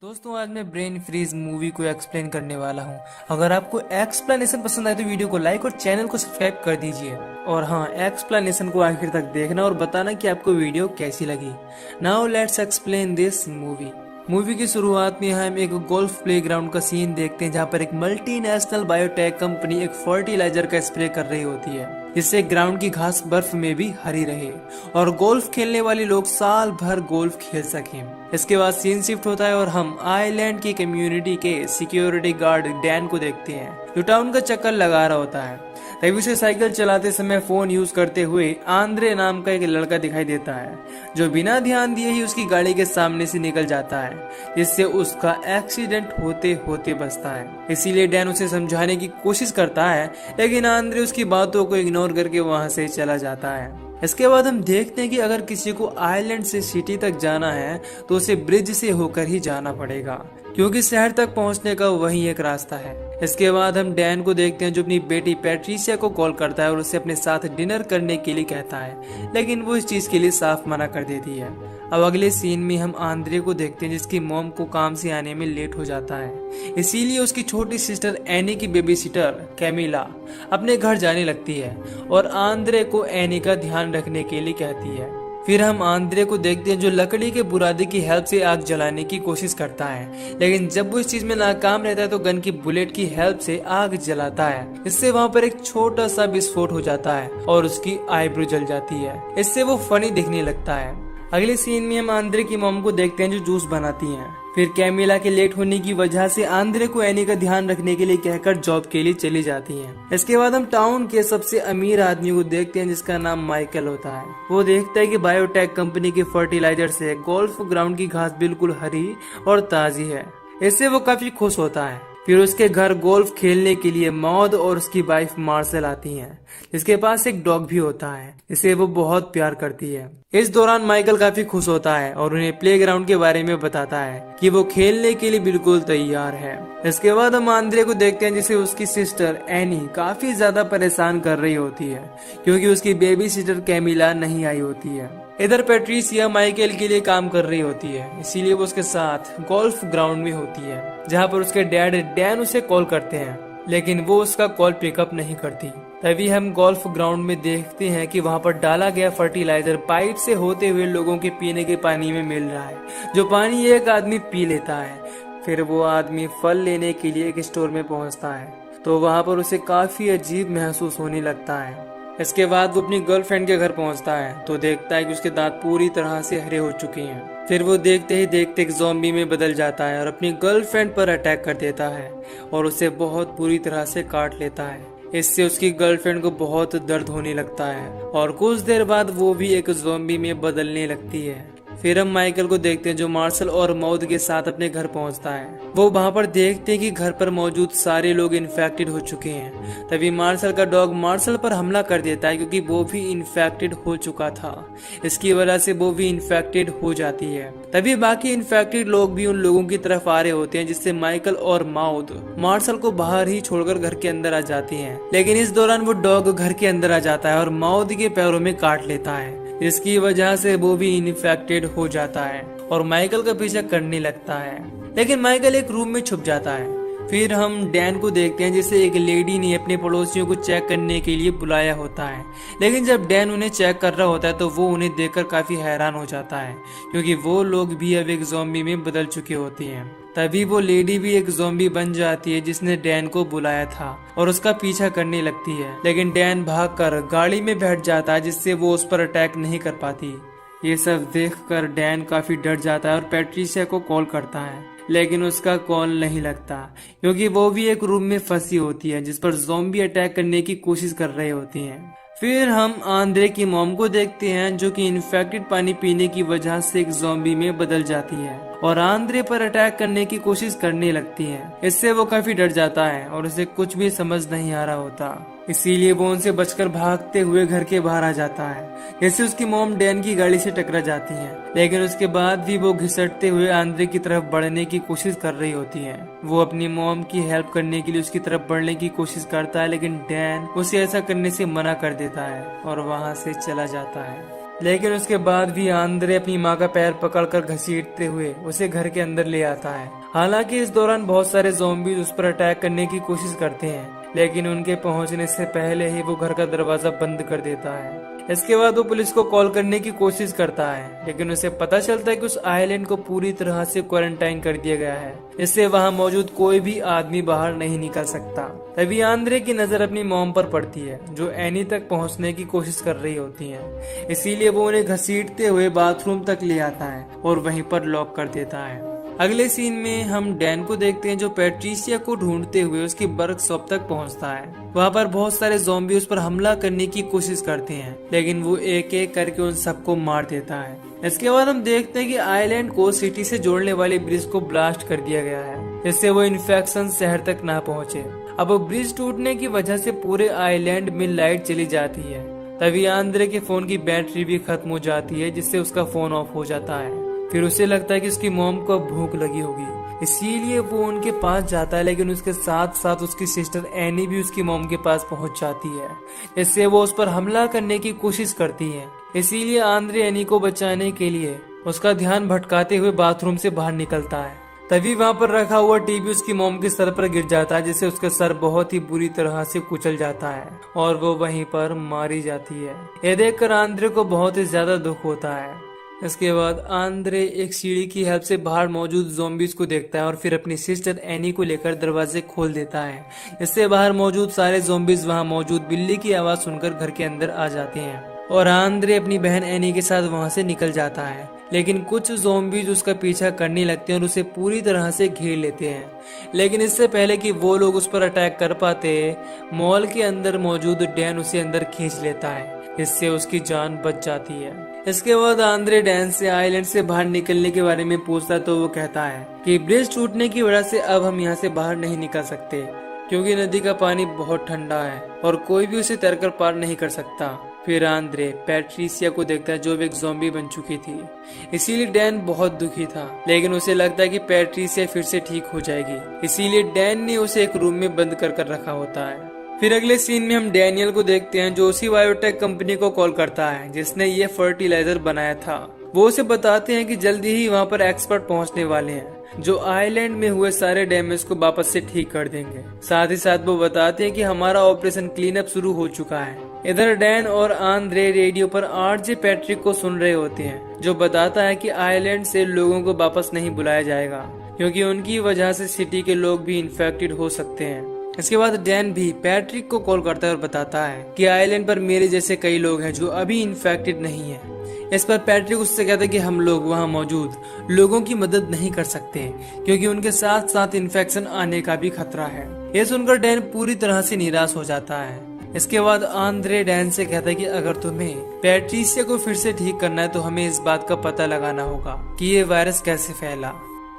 दोस्तों आज मैं ब्रेन फ्रीज मूवी को एक्सप्लेन करने वाला हूँ। अगर आपको एक्सप्लेनेशन पसंद आए तो वीडियो को लाइक और चैनल को सब्सक्राइब कर दीजिए। और हाँ, एक्सप्लेनेशन को आखिर तक देखना और बताना कि आपको वीडियो कैसी लगी। Now let's explain this movie की शुरुआत में हम एक गोल्फ प्लेग्राउंड का सीन देखते हैं, जहाँ पर एक मल्टीनेशनल बायोटेक कंपनी एक फर्टिलाइजर का स्प्रे कर रही होती है, जिससे ग्राउंड की घास बर्फ में भी हरी रहे और गोल्फ खेलने वाले लोग साल भर गोल्फ खेल सकें। इसके बाद सीन शिफ्ट होता है और हम आइलैंड की कम्युनिटी के सिक्योरिटी गार्ड डैन को देखते हैं, जो टाउन का चक्कर लगा रहा होता है। तभी उसे साइकिल चलाते समय फोन यूज करते हुए आंद्रे नाम का एक लड़का दिखाई देता है, जो बिना ध्यान दिए ही उसकी गाड़ी के सामने से निकल जाता है, जिससे उसका एक्सीडेंट होते होते बचता है। इसीलिए डैन उसे समझाने की कोशिश करता है, लेकिन आंद्रे उसकी बातों को इग्नोर करके वहां से चला जाता है। इसके बाद हम देखते हैं कि अगर किसी को आइलैंड से सिटी तक जाना है तो उसे ब्रिज से होकर ही जाना पड़ेगा, क्योंकि शहर तक पहुंचने का वही एक रास्ता है। इसके बाद हम डैन को देखते हैं, जो अपनी बेटी पैट्रिशिया को कॉल करता है और उसे अपने साथ डिनर करने के लिए कहता है, लेकिन वो इस चीज के लिए साफ मना कर देती है। अब अगले सीन में हम आंद्रे को देखते हैं, जिसकी मॉम को काम से आने में लेट हो जाता है, इसीलिए उसकी छोटी सिस्टर एनी की बेबी सिटर कैमिला अपने घर जाने लगती है और आंद्रे को एनी का ध्यान रखने के लिए कहती है। फिर हम आंद्रे को देखते हैं, जो लकड़ी के बुरादे की हेल्प से आग जलाने की कोशिश करता है, लेकिन जब वो इस चीज में नाकाम रहता है तो गन की बुलेट की हेल्प से आग जलाता है। इससे वहाँ पर एक छोटा सा विस्फोट हो जाता है और उसकी आईब्रो जल जाती है। इससे वो फनी दिखने लगता है। अगले सीन में हम आंद्रे की मॉम को देखते हैं, जो जूस बनाती हैं। फिर कैमिला के लेट होने की वजह से आंद्रे को एनी का ध्यान रखने के लिए कहकर जॉब के लिए चली जाती हैं। इसके बाद हम टाउन के सबसे अमीर आदमी को देखते हैं, जिसका नाम माइकल होता है। वो देखता है कि बायोटेक कंपनी के फर्टिलाइजर से गोल्फ ग्राउंड की घास बिल्कुल हरी और ताजी है। इससे वो काफी खुश होता है। फिर उसके घर गोल्फ खेलने के लिए मौद और उसकी वाइफ मार्शल आती हैं, जिसके पास एक डॉग भी होता है, जिसे वो बहुत प्यार करती है। इस दौरान माइकल काफी खुश होता है और उन्हें प्लेग्राउंड के बारे में बताता है कि वो खेलने के लिए बिल्कुल तैयार है। इसके बाद हम आंद्रे को देखते हैं, जिसे उसकी सिस्टर एनी काफी ज्यादा परेशान कर रही होती है, क्योंकि उसकी बेबी सिस्टर कैमिला नहीं आई होती है। इधर पैट्रिशिया माइकल के लिए काम कर रही होती है, इसीलिए वो उसके साथ गोल्फ ग्राउंड में होती है, जहाँ पर उसके डैड डैन उसे कॉल करते हैं, लेकिन वो उसका कॉल पिकअप नहीं करती। तभी हम गोल्फ ग्राउंड में देखते हैं कि वहाँ पर डाला गया फर्टिलाइजर पाइप से होते हुए लोगों के पीने के पानी में मिल रहा है, जो पानी एक आदमी पी लेता है। फिर वो आदमी फल लेने के लिए एक स्टोर में पहुँचता है, तो वहाँ पर उसे काफी अजीब महसूस होने लगता है। इसके बाद वो अपनी गर्लफ्रेंड के घर पहुंचता है, तो देखता है कि उसके दांत पूरी तरह से हरे हो चुके हैं। फिर वो देखते ही देखते एक ज़ॉम्बी में बदल जाता है और अपनी गर्लफ्रेंड पर अटैक कर देता है और उसे बहुत बुरी तरह से काट लेता है। इससे उसकी गर्लफ्रेंड को बहुत दर्द होने लगता है और कुछ देर बाद वो भी एक ज़ॉम्बी में बदलने लगती है। फिर हम माइकल को देखते हैं, जो मार्शल और मौद के साथ अपने घर पहुंचता है। वो वहां पर देखते हैं कि घर पर मौजूद सारे लोग इन्फेक्टेड हो चुके हैं। तभी मार्शल का डॉग मार्शल पर हमला कर देता है, क्योंकि वो भी इन्फेक्टेड हो चुका था। इसकी वजह से वो भी इन्फेक्टेड हो जाती है। तभी बाकी इन्फेक्टेड लोग भी उन लोगों की तरफ आ रहे होते हैं, जिससे माइकल और माउद मार्शल को बाहर ही छोड़कर घर के अंदर आ जाती हैं। लेकिन इस दौरान वो डॉग घर के अंदर आ जाता है और माउद के पैरों में काट लेता है, जिसकी वजह से वो भी इन्फेक्टेड हो जाता है और माइकल का पीछा करने लगता है। लेकिन माइकल एक रूम में छुप जाता है। फिर हम डैन को देखते हैं, जिसे एक लेडी ने अपने पड़ोसियों को चेक करने के लिए बुलाया होता है। लेकिन जब डैन उन्हें चेक कर रहा होता है तो वो उन्हें देखकर काफी हैरान हो जाता है, क्योंकि वो लोग भी अब एक ज़ॉम्बी में बदल चुके होते हैं। तभी वो लेडी भी एक ज़ॉम्बी बन जाती है, जिसने डैन को बुलाया था, और उसका पीछा करने लगती है। लेकिन डैन भागकर गाड़ी में बैठ जाता है, जिससे वो उस पर अटैक नहीं कर पाती। ये सब देखकर डैन काफी डर जाता है और पैट्रिशिया को कॉल करता है, लेकिन उसका कॉल नहीं लगता, क्योंकि वो भी एक रूम में फंसी होती है, जिस पर ज़ॉम्बी अटैक करने की कोशिश कर रही होती हैं। फिर हम आंद्रे की मॉम को देखते हैं, जो कि इन्फेक्टेड पानी पीने की वजह से एक ज़ॉम्बी में बदल जाती है और आंद्रे पर अटैक करने की कोशिश करने लगती है। इससे वो काफी डर जाता है और उसे कुछ भी समझ नहीं आ रहा होता, इसीलिए वो उनसे बचकर भागते हुए घर के बाहर आ जाता है। जैसे उसकी मॉम डैन की गाड़ी से टकरा जाती है, लेकिन उसके बाद भी वो घिसटते हुए आंद्रे की तरफ बढ़ने की कोशिश कर रही होती है। वो अपनी मॉम की हेल्प करने के लिए उसकी तरफ बढ़ने की कोशिश करता है, लेकिन डैन उसे ऐसा करने से मना कर देता है और वहाँ से चला जाता है। लेकिन उसके बाद भी आंद्रे अपनी माँ का पैर पकड़कर घसीटते हुए उसे घर के अंदर ले आता है। हालांकि इस दौरान बहुत सारे ज़ॉम्बीज उस पर अटैक करने की कोशिश करते हैं, लेकिन उनके पहुंचने से पहले ही वो घर का दरवाजा बंद कर देता है। इसके बाद वो पुलिस को कॉल करने की कोशिश करता है, लेकिन उसे पता चलता है कि उस आइलैंड को पूरी तरह से क्वारंटाइन कर दिया गया है, इससे वहां मौजूद कोई भी आदमी बाहर नहीं निकल सकता। तभी आंद्रे की नजर अपनी मॉम पर पड़ती है, जो एनी तक पहुंचने की कोशिश कर रही होती है। इसीलिए वो उन्हें घसीटते हुए बाथरूम तक ले आता है और वहीं पर लॉक कर देता है। अगले सीन में हम डैन को देखते हैं, जो पैट्रिशिया को ढूंढते हुए उसकी वर्कशॉप तक पहुंचता है। वहां पर बहुत सारे ज़ॉम्बी उस पर हमला करने की कोशिश करते हैं, लेकिन वो एक एक करके उन सबको मार देता है। इसके बाद हम देखते हैं कि आइलैंड को सिटी से जोड़ने वाले ब्रिज को ब्लास्ट कर दिया गया है, जिससे वो इन्फेक्शन शहर तक ना पहुंचे। अब ब्रिज टूटने की वजह से पूरे आइलैंड में लाइट चली जाती है। तभी आंद्रे के फोन की बैटरी भी खत्म हो जाती है, जिससे उसका फोन ऑफ हो जाता है। फिर उसे लगता है कि उसकी मॉम को भूख लगी होगी, इसीलिए वो उनके पास जाता है, लेकिन उसके साथ साथ उसकी सिस्टर एनी भी उसकी मॉम के पास पहुंच जाती है, जिससे वो उस पर हमला करने की कोशिश करती है। इसीलिए आंद्रे एनी को बचाने के लिए उसका ध्यान भटकाते हुए बाथरूम से बाहर निकलता है। तभी वहाँ पर रखा हुआ टीवी उसकी मॉम के सर पर गिर जाता है, जिससे उसका सर बहुत ही बुरी तरह से कुचल जाता है और वो वहीं पर मारी जाती है। ये देखकर आंद्रे को बहुत ही ज्यादा दुख होता है। इसके बाद आंद्रे एक सीढ़ी की हेल्प से बाहर मौजूद ज़ॉम्बीज को देखता है और फिर अपनी सिस्टर एनी को लेकर दरवाजे खोल देता है। इससे बाहर मौजूद सारे ज़ॉम्बीज वहां मौजूद बिल्ली की आवाज सुनकर घर के अंदर आ जाते हैं और आंद्रे अपनी बहन एनी के साथ वहां से निकल जाता है। लेकिन कुछ ज़ॉम्बीज उसका पीछा करने लगते हैं और उसे पूरी तरह से घेर लेते हैं। लेकिन इससे पहले कि वो लोग उस पर अटैक कर पाते, मॉल के अंदर मौजूद डैन उसे अंदर खींच लेता है, इससे उसकी जान बच जाती है। इसके बाद आंद्रे डैन से आइलैंड से बाहर निकलने के बारे में पूछता तो वो कहता है कि ब्रिज टूटने की वजह से अब हम यहाँ से बाहर नहीं निकल सकते, क्योंकि नदी का पानी बहुत ठंडा है और कोई भी उसे तैरकर पार नहीं कर सकता। फिर आंद्रे पैट्रिशिया को देखता है, जो एक ज़ॉम्बी बन चुकी थी। इसीलिए डैन बहुत दुखी था, लेकिन उसे लगता है कि पैट्रिशिया फिर से ठीक हो जाएगी, इसीलिए डैन ने उसे एक रूम में बंद कर रखा होता है। फिर अगले सीन में हम डैनियल को देखते हैं, जो उसी बायोटेक कंपनी को कॉल करता है जिसने ये फर्टिलाइजर बनाया था। वो उसे बताते हैं कि जल्दी ही वहाँ पर एक्सपर्ट पहुँचने वाले हैं, जो आइलैंड में हुए सारे डैमेज को वापस से ठीक कर देंगे। साथ ही साथ वो बताते हैं कि हमारा ऑपरेशन क्लीन अप शुरू हो चुका है। इधर डैन और आंद्रे रेडियो पर आरजे पैट्रिक को सुन रहे होते हैं, जो बताता है कि आइलैंड से लोगों को वापस नहीं बुलाया जाएगा, क्योंकि उनकी वजह से सिटी के लोग भी इन्फेक्टेड हो सकते हैं। इसके बाद डैन भी पैट्रिक को कॉल करता है और बताता है कि आइलैंड पर मेरे जैसे कई लोग हैं जो अभी इन्फेक्टेड नहीं है। इस पर पैट्रिक उससे कहता है कि हम लोग वहां मौजूद लोगों की मदद नहीं कर सकते, क्योंकि उनके साथ साथ इन्फेक्शन आने का भी खतरा है। ये सुनकर डैन पूरी तरह से निराश हो जाता है। इसके बाद आंद्रे डैन से कहता है कि अगर तुम्हें पैट्रिशिया को फिर से ठीक करना है तो हमें इस बात का पता लगाना होगा कि ये वायरस कैसे फैला,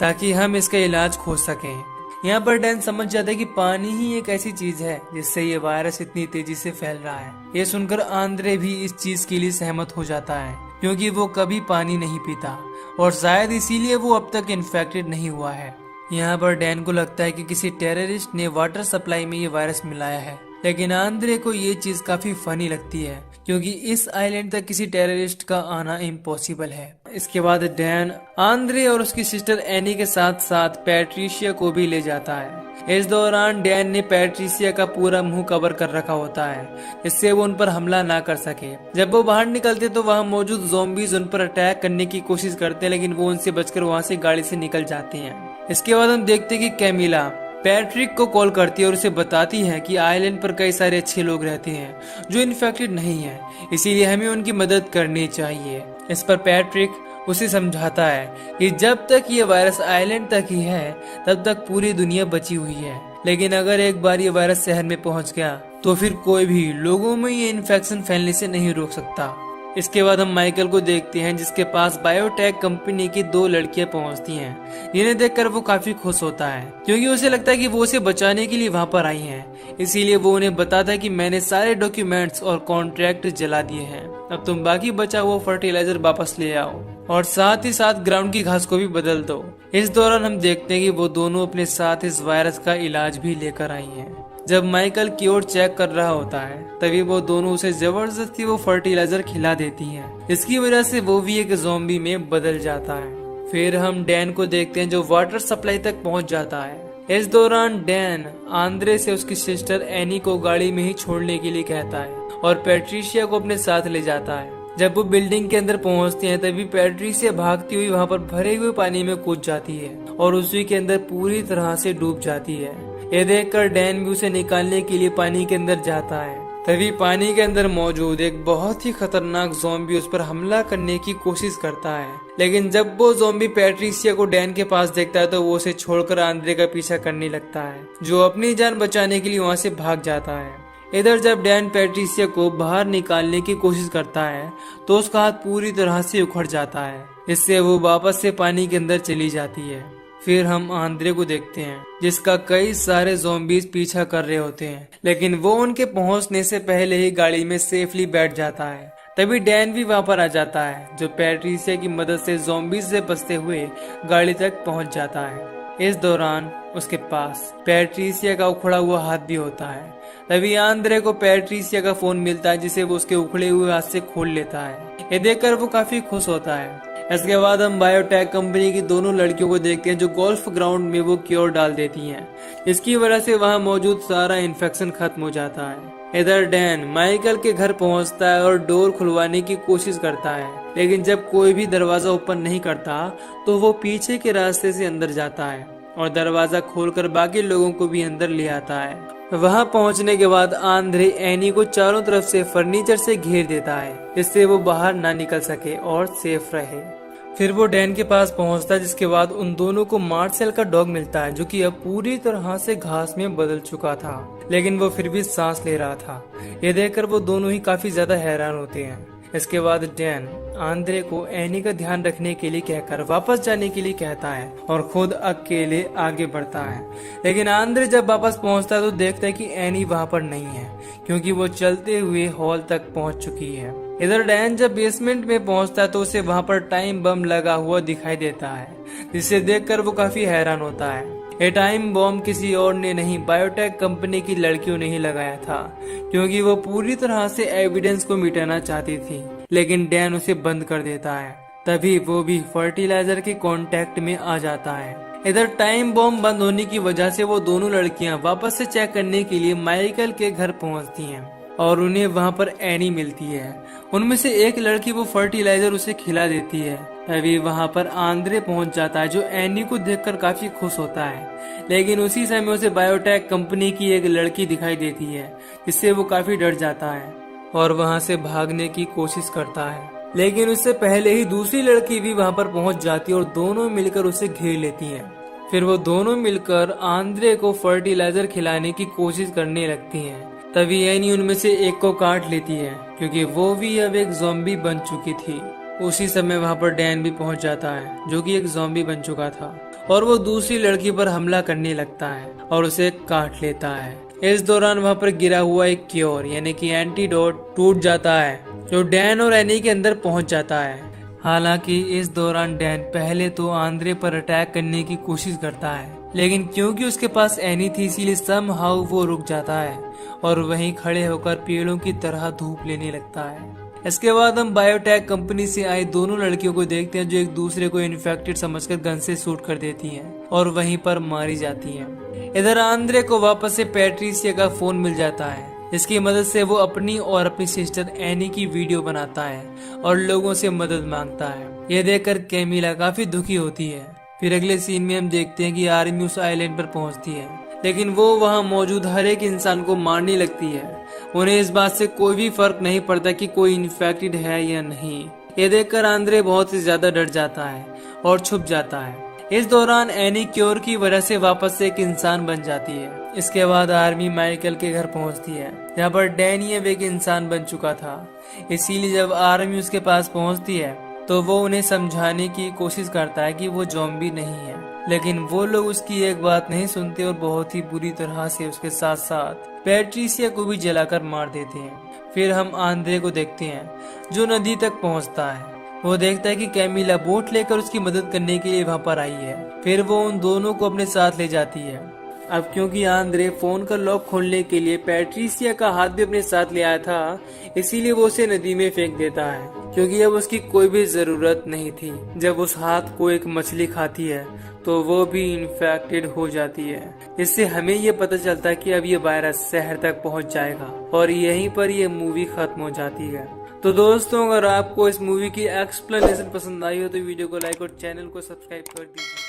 ताकि हम इसका इलाज खोज सकें। यहाँ पर डैन समझ जाता है कि पानी ही एक ऐसी चीज है जिससे ये वायरस इतनी तेजी से फैल रहा है। ये सुनकर आंद्रे भी इस चीज के लिए सहमत हो जाता है, क्योंकि वो कभी पानी नहीं पीता और शायद इसीलिए वो अब तक इन्फेक्टेड नहीं हुआ है। यहाँ पर डैन को लगता है कि किसी टेररिस्ट ने वाटर सप्लाई में ये वायरस मिलाया है, लेकिन आंद्रे को ये चीज काफी फनी लगती है, क्योंकि इस आइलैंड तक किसी टेररिस्ट का आना इम्पॉसिबल है। इसके बाद डैन आंद्रे और उसकी सिस्टर एनी के साथ साथ पैट्रिशिया को भी ले जाता है। इस दौरान डैन ने पैट्रिशिया का पूरा मुंह कवर कर रखा होता है, जिससे वो उन पर हमला ना कर सके। जब वो बाहर निकलते तो वहाँ मौजूद ज़ॉम्बीज उन पर अटैक करने की कोशिश करते हैं, लेकिन वो उनसे बचकर वहाँ से गाड़ी से निकल जाते हैं। इसके बाद हम देखते हैं कि कैमिला पैट्रिक को कॉल करती है और उसे बताती है कि आइलैंड पर कई सारे अच्छे लोग रहते हैं जो इन्फेक्टेड नहीं है, इसीलिए हमें उनकी मदद करनी चाहिए। इस पर पैट्रिक उसे समझाता है कि जब तक ये वायरस आइलैंड तक ही है तब तक पूरी दुनिया बची हुई है, लेकिन अगर एक बार ये वायरस शहर में पहुंच गया तो फिर कोई भी लोगों में ये इन्फेक्शन फैलने से नहीं रोक सकता। इसके बाद हम माइकल को देखते हैं, जिसके पास बायोटेक कंपनी की 2 लड़कियां पहुंचती हैं, जिन्हें देखकर वो काफी खुश होता है, क्योंकि उसे लगता है कि वो उसे बचाने के लिए वहां पर आई हैं। इसीलिए वो उन्हें बताता है कि मैंने सारे डॉक्यूमेंट्स और कॉन्ट्रैक्ट जला दिए हैं, अब तुम बाकी बचा हुआ फर्टिलाइजर वापस ले आओ और साथ ही साथ ग्राउंड की घास को भी बदल दो। इस दौरान हम देखते हैं कि वो दोनों अपने साथ इस वायरस का इलाज भी लेकर आई हैं। जब माइकल क्योर चेक कर रहा होता है तभी वो दोनों उसे जबरदस्ती वो फर्टिलाइजर खिला देती हैं। इसकी वजह से वो भी एक ज़ॉम्बी में बदल जाता है। फिर हम डैन को देखते हैं जो वाटर सप्लाई तक पहुंच जाता है। इस दौरान डैन आंद्रे से उसकी सिस्टर एनी को गाड़ी में ही छोड़ने के लिए कहता है और पैट्रिशिया को अपने साथ ले जाता है। जब वो बिल्डिंग के अंदर पहुंचते हैं तभी पैट्रिशिया भागती हुई वहां पर भरे हुए पानी में कूद जाती है और उसी के अंदर पूरी तरह से डूब जाती है। ये देखकर डैन भी उसे निकालने के लिए पानी के अंदर जाता है। तभी पानी के अंदर मौजूद एक बहुत ही खतरनाक ज़ॉम्बी उस पर हमला करने की कोशिश करता है, लेकिन जब वो ज़ॉम्बी पैट्रिशिया को डैन के पास देखता है तो वो उसे छोड़कर आंद्रे का पीछा करने लगता है, जो अपनी जान बचाने के लिए वहाँ से भाग जाता है। इधर जब डैन पैट्रिशिया को बाहर निकालने की कोशिश करता है तो उसका हाथ पूरी तरह से उखड़ जाता है, इससे वो वापस से पानी के अंदर चली जाती है। फिर हम आंद्रे को देखते हैं जिसका कई सारे ज़ॉम्बीज पीछा कर रहे होते हैं, लेकिन वो उनके पहुंचने से पहले ही गाड़ी में सेफली बैठ जाता है। तभी डैन भी वहां पर आ जाता है जो पैट्रिशिया की मदद से ज़ॉम्बीज से बचते हुए गाड़ी तक पहुंच जाता है। इस दौरान उसके पास पैट्रिशिया का उखड़ा हुआ हाथ भी होता है। तभी आंद्रे को पैट्रिशिया का फोन मिलता है जिसे वो उसके उखड़े हुए हाथ से खोल लेता है। ये देखकर वो काफी खुश होता है। इसके बाद हम बायोटेक कंपनी की दोनों लड़कियों को देखते हैं जो गोल्फ ग्राउंड में वो क्योर डाल देती हैं। इसकी वजह से वहां मौजूद सारा इन्फेक्शन खत्म हो जाता है। इधर डैन माइकल के घर पहुंचता है और डोर खुलवाने की कोशिश करता है, लेकिन जब कोई भी दरवाजा ओपन नहीं करता तो वो पीछे के रास्ते से अंदर जाता है और दरवाजा खोलकर बाकी लोगों को भी अंदर ले आता है। वहां पहुंचने के बाद आंद्रे एनी को चारों तरफ से फर्नीचर से घेर देता है जिससे वो बाहर ना निकल सके और सेफ रहे। फिर वो डैन के पास पहुंचता है जिसके बाद उन दोनों को मार्सेल का डॉग मिलता है जो कि अब पूरी तरह से घास में बदल चुका था, लेकिन वो फिर भी सांस ले रहा था। ये देखकर वो दोनों ही काफी ज्यादा हैरान होते हैं। इसके बाद डैन आंद्रे को एनी का ध्यान रखने के लिए कहकर वापस जाने के लिए कहता है और खुद अकेले आगे बढ़ता है, लेकिन आंद्रे जब वापस पहुंचता है तो देखता है कि एनी वहां पर नहीं है क्योंकि वो चलते हुए हॉल तक पहुंच चुकी है। इधर डैन जब बेसमेंट में पहुंचता है तो उसे वहां पर टाइम बम लगा हुआ दिखाई देता है, जिसे देखकर वो काफी हैरान होता है। ये टाइम बॉम्ब किसी और ने नहीं बायोटेक कंपनी की लड़कियों ने ही लगाया था, क्योंकि वो पूरी तरह से एविडेंस को मिटाना चाहती थी, लेकिन डैन उसे बंद कर देता है। तभी वो भी फर्टिलाइजर के कांटेक्ट में आ जाता है। इधर टाइम बॉम्ब बंद होने की वजह से वो दोनों लड़कियां वापस से चेक करने के लिए माइकल के घर पहुंचती हैं और उन्हें वहां पर एनी मिलती है। उनमें से एक लड़की वो फर्टिलाइजर उसे खिला देती है। तभी वहां पर आंद्रे पहुंच जाता है जो एनी को देखकर काफी खुश होता है, लेकिन उसी समय उसे बायोटेक कंपनी की एक लड़की दिखाई देती है जिससे वो काफी डर जाता है और वहां से भागने की कोशिश करता है, लेकिन उससे पहले ही दूसरी लड़की भी वहां पर पहुंच जाती है और दोनों मिलकर उसे घेर लेती हैं। फिर वो दोनों मिलकर आंद्रे को फर्टिलाइजर खिलाने की कोशिश करने लगती हैं। तभी एनी उनमें से एक को काट लेती है क्योंकि वो भी अब एक ज़ॉम्बी बन चुकी थी। उसी समय वहां पर डैन भी पहुंच जाता है जो कि एक ज़ॉम्बी बन चुका था और वो दूसरी लड़की पर हमला करने लगता है और उसे काट लेता है। इस दौरान वहां पर गिरा हुआ एक क्योर यानी कि एंटीडोट टूट जाता है जो डैन और एनी के अंदर पहुंच जाता है। हालांकि इस दौरान डैन पहले तो आंद्रे पर अटैक करने की कोशिश करता है, लेकिन क्योंकि उसके पास एनी थी इसीलिए समहाउ वो रुक जाता है और वहीं खड़े होकर पेड़ों की तरह धूप लेने लगता है। इसके बाद हम बायोटेक कंपनी से आई दोनों लड़कियों को देखते हैं जो एक दूसरे को इन्फेक्टेड समझकर गन से शूट कर देती हैं और वहीं पर मारी जाती हैं। इधर आंद्रे को वापस से पैट्रिशिया का फोन मिल जाता है, इसकी मदद से वो अपनी और अपनी सिस्टर एनी की वीडियो बनाता है और लोगों से मदद मांगता है। ये देखकर कैमिला काफी दुखी होती है। फिर अगले सीन में हम देखते हैं कि आर्मी उस आइलैंड पर पहुंचती है, लेकिन वो वहां मौजूद हर एक इंसान को मारने लगती है। उन्हें इस बात से कोई भी फर्क नहीं पड़ता कि कोई इन्फेक्टेड है या नहीं। ये देखकर आंद्रे बहुत ही ज्यादा डर जाता है और छुप जाता है। इस दौरान एनी क्योर की वजह से वापस से एक इंसान बन जाती है। इसके बाद आर्मी माइकल के घर पहुंचती है जहाँ पर डैनी अब एक इंसान बन चुका था। इसीलिए जब आर्मी उसके पास पहुंचती है तो वो उन्हें समझाने की कोशिश करता है कि वो ज़ॉम्बी नहीं है, लेकिन वो लोग उसकी एक बात नहीं सुनते और बहुत ही बुरी तरह से उसके साथ साथ पैट्रिशिया को भी जलाकर मार देते हैं। फिर हम आंद्रे को देखते हैं जो नदी तक पहुंचता है। वो देखता है कि कैमिला बोट लेकर उसकी मदद करने के लिए वहां पर आई है। फिर वो उन दोनों को अपने साथ ले जाती है अब क्योंकि आंद्रे फोन का लॉक खोलने के लिए पैट्रिसिया का हाथ भी अपने साथ ले आया था, इसीलिए वो उसे नदी में फेंक देता है, क्योंकि अब उसकी कोई भी जरूरत नहीं थी। जब उस हाथ को एक मछली खाती है तो वो भी इन्फेक्टेड हो जाती है। इससे हमें ये पता चलता है कि अब ये वायरस शहर तक पहुंच जाएगा और यहीं पर ये मूवी खत्म हो जाती है। तो दोस्तों, अगर आपको इस मूवी की एक्सप्लेनेशन पसंद आई हो तो वीडियो को लाइक और चैनल को सब्सक्राइब कर दीजिए।